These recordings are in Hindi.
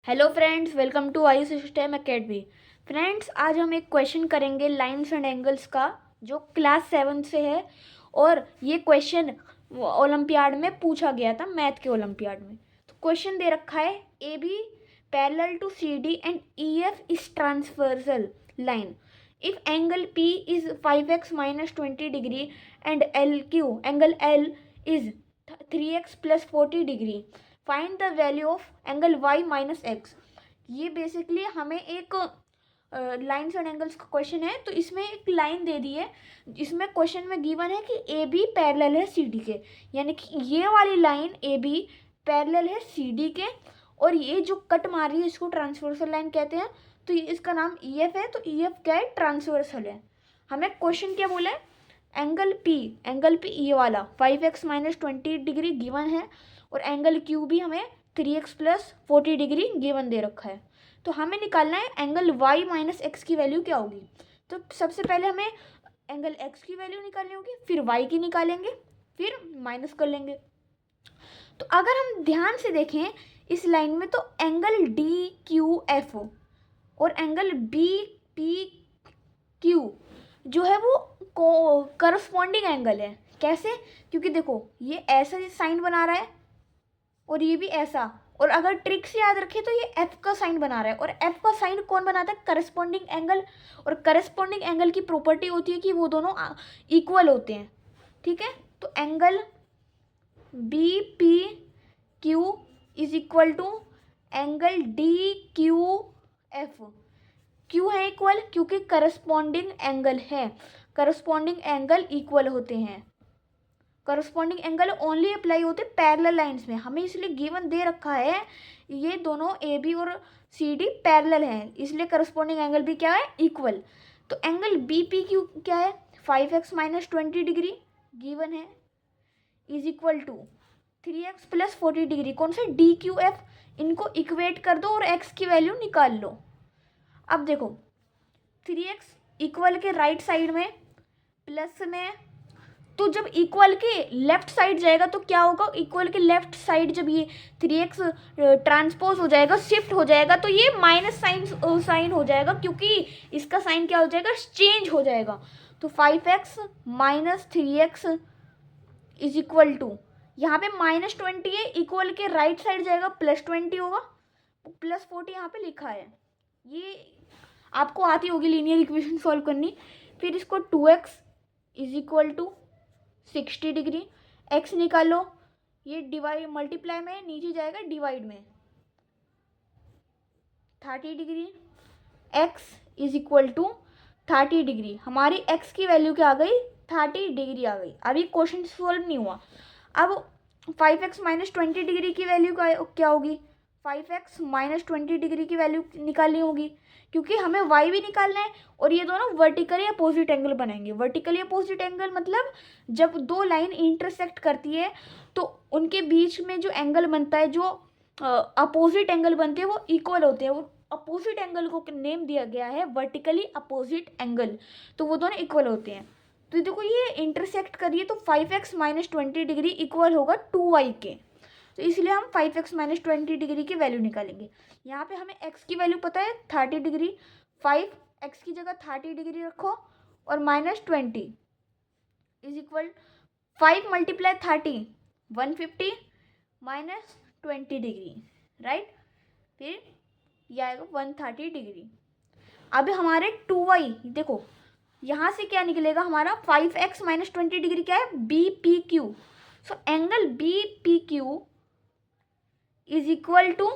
Hello friends, welcome to I system academy. Friends, आज हम एक क्वेश्चन करेंगे लाइंस एंड एंगल्स का, जो क्लास 7 से है। और ये क्वेश्चन ओलंपियाड में पूछा गया था, मैथ के ओलंपियाड में। तो क्वेश्चन दे रखा है, A B parallel to C D and E F is transversal line if angle P is 5x minus 20 degree and L Q angle L is 3x plus 40 degree, find the value of angle y minus x. ये बेसिकली हमें एक लाइन्स एंड एंगल्स का क्वेश्चन है। तो इसमें एक लाइन दे दी है, इसमें क्वेश्चन में गिवन है कि ए बी पैरेलल है सी डी के, यानी कि ये वाली लाइन ए बी पैरेलल है सी डी के, और ये जो कट मार रही है इसको ट्रांसवर्सल लाइन कहते हैं। तो इसका नाम ई एफ है। तो ई एफ क्या है? ट्रांसवर्सल है। हमें क्वेश्चन क्या बोला है? एंगल पी ये वाला 5x माइनस 20 डिग्री गिवन है, और एंगल क्यू भी हमें 3x प्लस 40 डिग्री गिवन दे रखा है। तो हमें निकालना है एंगल y माइनस एक्स की वैल्यू क्या होगी। तो सबसे पहले हमें एंगल x की वैल्यू निकालनी होगी, फिर y की निकालेंगे, फिर माइनस कर लेंगे। तो अगर हम ध्यान से देखें इस लाइन में, तो एंगल डी क्यू एफ और एंगल बी पी क्यू जो है वो करस्पॉन्डिंग एंगल है। कैसे? क्योंकि देखो, ये ऐसा साइन बना रहा है और ये भी ऐसा, और अगर ट्रिक से याद रखें तो ये एफ का साइन बना रहा है, और एफ का साइन कौन बनाता है? Corresponding angle. और करस्पॉन्डिंग एंगल की प्रॉपर्टी होती है कि वो दोनों इक्वल होते हैं। ठीक है, तो angle B P Q is equal to angle D Q F. क्यों है इक्वल? क्योंकि करस्पॉन्डिंग एंगल है, करस्पॉन्डिंग एंगल इक्वल होते हैं। करस्पॉन्डिंग एंगल ओनली अप्लाई होते पैरेलल लाइंस में। हमें इसलिए गिवन दे रखा है ये दोनों ए बी और सी डी पैरेलल हैं, इसलिए करस्पॉन्डिंग एंगल भी क्या है? इक्वल। तो एंगल बी पी क्यू क्या है? 5x माइनस 20 डिग्री गिवन है, is equal to 3x plus 40 degree. कौन से? D Q F. इनको इक्वेट कर दो और x की वैल्यू निकाल लो। अब देखो, 3x इक्वल के राइट साइड में प्लस में, तो जब इक्वल के लेफ्ट साइड जाएगा तो क्या होगा? इक्वल के लेफ्ट साइड जब ये 3x ट्रांसपोज हो जाएगा, शिफ्ट हो जाएगा, तो ये माइनस साइन हो जाएगा, क्योंकि इसका साइन क्या हो जाएगा? चेंज हो जाएगा। तो 5x minus 3x is equal to, यहाँ पे माइनस 20 है, इक्वल के राइट साइड जाएगा प्लस 20 होगा, प्लस 40 यहाँ पे लिखा है। ये आपको आती होगी लीनियर इक्वेशन सॉल्व करनी। फिर इसको 2x is equal to 60 degree, x निकालो, ये डिवाइड मल्टीप्लाई में नीचे जाएगा डिवाइड में 30 degree, x is equal to 30 degree. हमारी x की वैल्यू क्या आ गई? 30 डिग्री आ गई। अभी क्वेश्चन सॉल्व नहीं हुआ। अब 5x माइनस 20 डिग्री की वैल्यू क्या होगी? 5x माइनस 20 डिग्री की वैल्यू निकालनी होगी, क्योंकि हमें y भी निकालना है, और ये दोनों वर्टिकली अपोजिट एंगल बनाएंगे। वर्टिकली अपोजिट एंगल मतलब जब दो लाइन इंटरसेक्ट करती है तो उनके बीच में जो एंगल बनता है, जो अपोजिट एंगल बनते हैं, वो इक्वल होते हैं। वो अपोजिट एंगल को नेम दिया गया है वर्टिकली अपोजिट एंगल, तो वो दोनों इक्वल होते हैं। तो देखो, ये इंटरसेक्ट करिए तो 5x माइनस 20 डिग्री इक्वल होगा 2y के। तो इसलिए हम 5x माइनस 20 डिग्री की वैल्यू निकालेंगे। यहाँ पे हमें x की वैल्यू पता है 30 डिग्री, 5x की जगह 30 डिग्री रखो और minus 20 is equal 5 multiply 30 150 minus 20 degree, right. फिर यह आएगा 130 डिग्री। अब हमारे 2y देखो, यहाँ से क्या निकलेगा हमारा? 5x माइनस 20 डिग्री क्या है? B P Q. So angle B P Q is equal to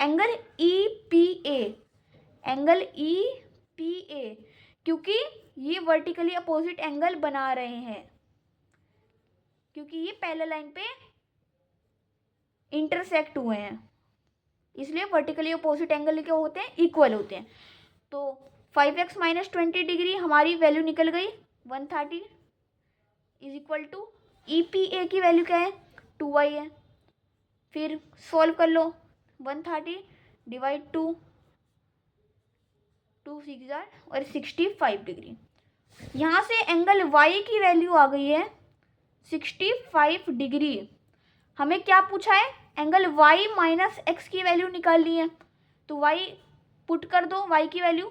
angle E P A. Angle E P A, क्योंकि ये वर्टिकली अपोजिट एंगल बना रहे हैं, क्योंकि ये पैरेलल लाइन पे इंटरसेक्ट हुए हैं, इसलिए वर्टिकली अपोजिट एंगल क्या होते हैं? इक्वल होते हैं। तो 5x माइनस 20 डिग्री हमारी वैल्यू निकल गई 130 is equal to E P A की वैल्यू क्या है? 2y है। फिर सॉल्व कर लो, 130 डिवाइड 2 6 और 65 डिग्री। यहाँ से एंगल y की वैल्यू आ गई है 65 डिग्री। हमें क्या पूछा है? एंगल y माइनस एक्स की वैल्यू निकालनी है। तो y पुट कर दो, y की वैल्यू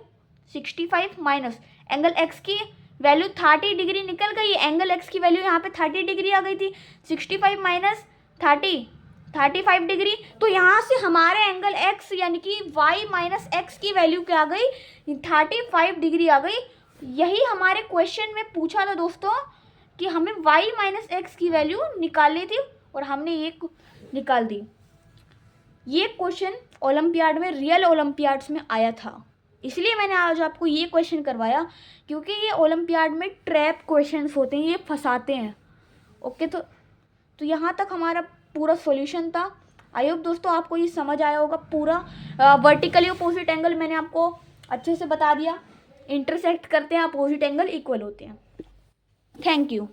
65 माइनस एंगल x की वैल्यू 30 डिग्री निकल गई। एंगल x की वैल्यू यहाँ पे 30 डिग्री आ गई थी। 65 माइनस 30 35 डिग्री। तो यहाँ से हमारे एंगल x यानी कि y माइनस एक्स की वैल्यू क्या आ गई, 35 डिग्री आ गई। यही हमारे क्वेश्चन में पूछा था दोस्तों कि हमें y माइनस एक्स की वैल्यू निकालनी थी और हमने ये निकाल दी। ये क्वेश्चन ओलंपियाड में, रियल ओलंपियाड्स में आया था, इसलिए मैंने आज आपको ये क्वेश्चन करवाया, क्योंकि ये ओलंपियाड में ट्रैप क्वेश्चंस होते हैं, ये फंसाते हैं। ओके, तो यहाँ तक हमारा पूरा सॉल्यूशन था। आई होप दोस्तों आपको ये समझ आया होगा। पूरा वर्टिकली अपोजिट एंगल मैंने आपको अच्छे से बता दिया, इंटरसेक्ट करते हैं, अपोजिट एंगल इक्वल होते हैं। Thank you.